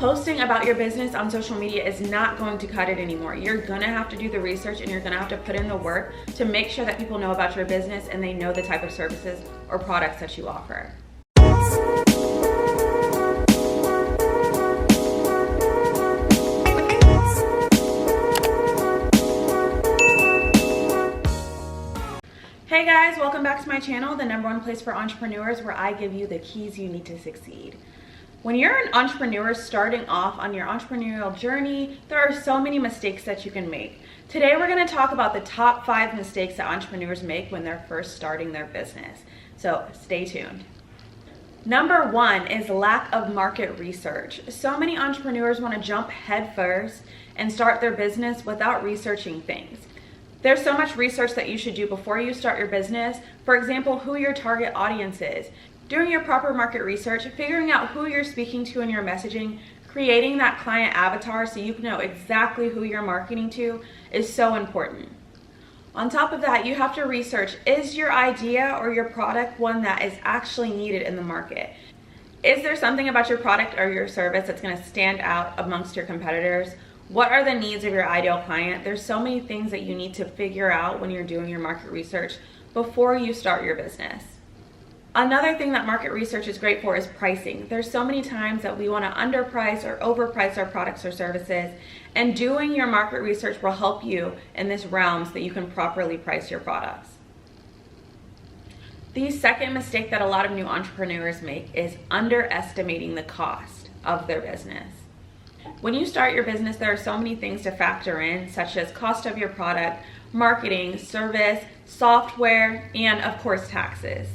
Posting about your business on social media is not going to cut it anymore. You're gonna have to do the research and you're gonna have to put in the work to make sure that people know about your business and they know the type of services or products that you offer. Hey guys, welcome back to my channel, the #1 place for entrepreneurs, where I give you the keys you need to succeed. When you're an entrepreneur starting off on your entrepreneurial journey, there are so many mistakes that you can make. Today we're going to talk about the top 5 mistakes that entrepreneurs make when they're first starting their business. So stay tuned. Number 1 is lack of market research. So many entrepreneurs want to jump headfirst and start their business without researching things. There's so much research that you should do before you start your business. For example, who your target audience is. Doing your proper market research, figuring out who you're speaking to in your messaging, creating that client avatar so you know exactly who you're marketing to is so important. On top of that, you have to research, is your idea or your product one that is actually needed in the market? Is there something about your product or your service that's going to stand out amongst your competitors? What are the needs of your ideal client? There's so many things that you need to figure out when you're doing your market research before you start your business. Another thing that market research is great for is pricing. There's so many times that we want to underprice or overprice our products or services, and doing your market research will help you in this realm so that you can properly price your products. The second mistake that a lot of new entrepreneurs make is underestimating the cost of their business. When you start your business, there are so many things to factor in, such as cost of your product, marketing, service, software, and of course taxes.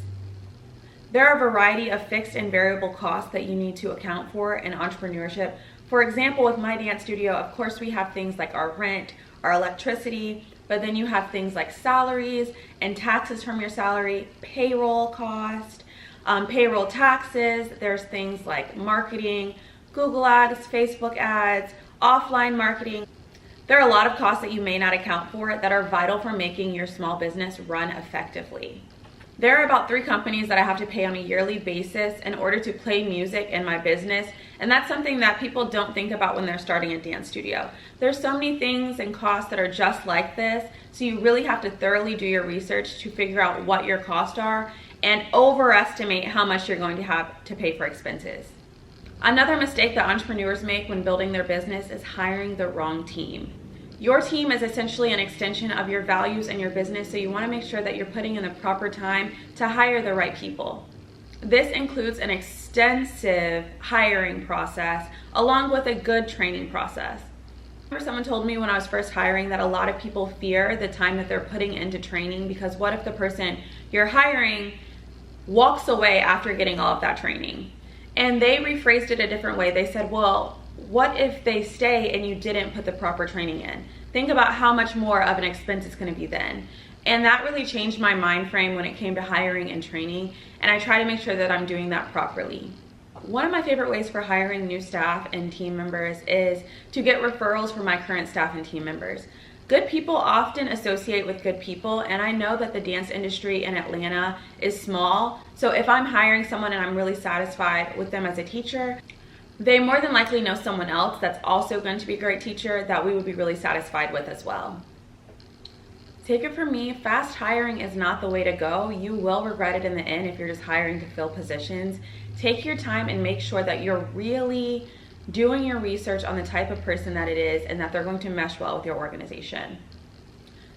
There are a variety of fixed and variable costs that you need to account for in entrepreneurship. For example, with my dance studio, of course we have things like our rent, our electricity, but then you have things like salaries and taxes from your salary, payroll cost, payroll taxes. There's things like marketing, Google ads, Facebook ads, offline marketing. There are a lot of costs that you may not account for that are vital for making your small business run effectively. There are about 3 companies that I have to pay on a yearly basis in order to play music in my business, and that's something that people don't think about when they're starting a dance studio. There's so many things and costs that are just like this, so you really have to thoroughly do your research to figure out what your costs are and overestimate how much you're going to have to pay for expenses. Another mistake that entrepreneurs make when building their business is hiring the wrong team. Your team is essentially an extension of your values and your business, so you want to make sure that you're putting in the proper time to hire the right people. This includes an extensive hiring process along with a good training process. Someone told me when I was first hiring that a lot of people fear the time that they're putting into training, because what if the person you're hiring walks away after getting all of that training? And they rephrased it a different way. They said, well, what if they stay and you didn't put the proper training in? Think about how much more of an expense it's going to be then. And that really changed my mind frame when it came to hiring and training, and I try to make sure that I'm doing that properly. One of my favorite ways for hiring new staff and team members is to get referrals from my current staff and team members. Good people often associate with good people, and I know that the dance industry in Atlanta is small, so if I'm hiring someone and I'm really satisfied with them as a teacher, they more than likely know someone else that's also going to be a great teacher that we would be really satisfied with as well. Take it from me, fast hiring is not the way to go. You will regret it in the end if you're just hiring to fill positions. Take your time and make sure that you're really doing your research on the type of person that it is and that they're going to mesh well with your organization.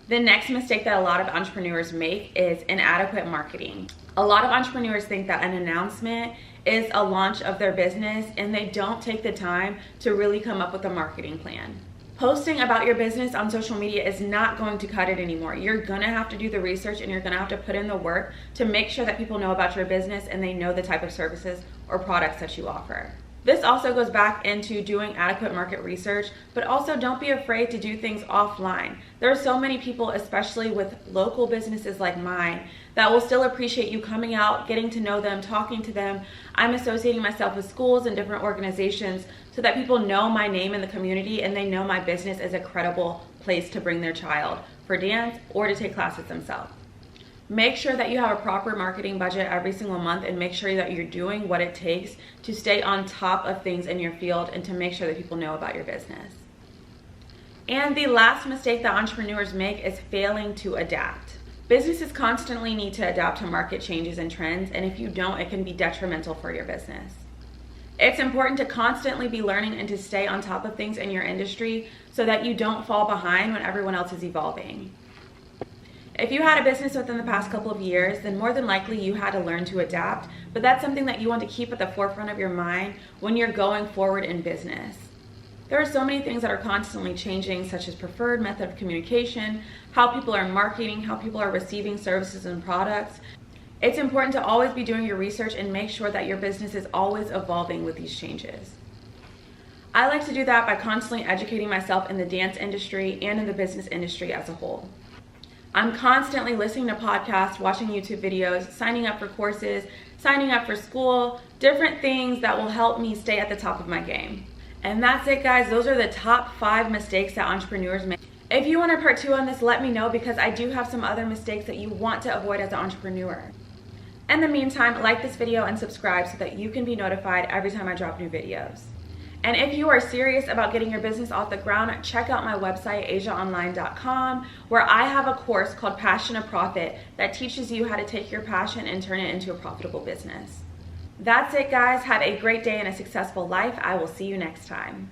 The next mistake that a lot of entrepreneurs make is inadequate marketing. A lot of entrepreneurs think that an announcement is a launch of their business, and they don't take the time to really come up with a marketing plan. Posting about your business on social media is not going to cut it anymore. You're gonna have to do the research and you're gonna have to put in the work to make sure that people know about your business and they know the type of services or products that you offer. This also goes back into doing adequate market research, but also don't be afraid to do things offline. There are so many people, especially with local businesses like mine, that will still appreciate you coming out, getting to know them, talking to them. I'm associating myself with schools and different organizations so that people know my name in the community and they know my business is a credible place to bring their child for dance or to take classes themselves. Make sure that you have a proper marketing budget every single month, and make sure that you're doing what it takes to stay on top of things in your field and to make sure that people know about your business. And the last mistake that entrepreneurs make is failing to adapt. Businesses constantly need to adapt to market changes and trends, and if you don't, it can be detrimental for your business. It's important to constantly be learning and to stay on top of things in your industry so that you don't fall behind when everyone else is evolving. If you had a business within the past couple of years, then more than likely you had to learn to adapt, but that's something that you want to keep at the forefront of your mind when you're going forward in business. There are so many things that are constantly changing, such as preferred method of communication, how people are marketing, how people are receiving services and products. It's important to always be doing your research and make sure that your business is always evolving with these changes. I like to do that by constantly educating myself in the dance industry and in the business industry as a whole. I'm constantly listening to podcasts, watching YouTube videos, signing up for courses, signing up for school, different things that will help me stay at the top of my game. And that's it, guys. Those are the top 5 mistakes that entrepreneurs make. If you want a part 2 on this, let me know, because I do have some other mistakes that you want to avoid as an entrepreneur. In the meantime, like this video and subscribe so that you can be notified every time I drop new videos. And if you are serious about getting your business off the ground, check out my website, asiaonline.com, where I have a course called Passion to Profit that teaches you how to take your passion and turn it into a profitable business. That's it, guys. Have a great day and a successful life. I will see you next time.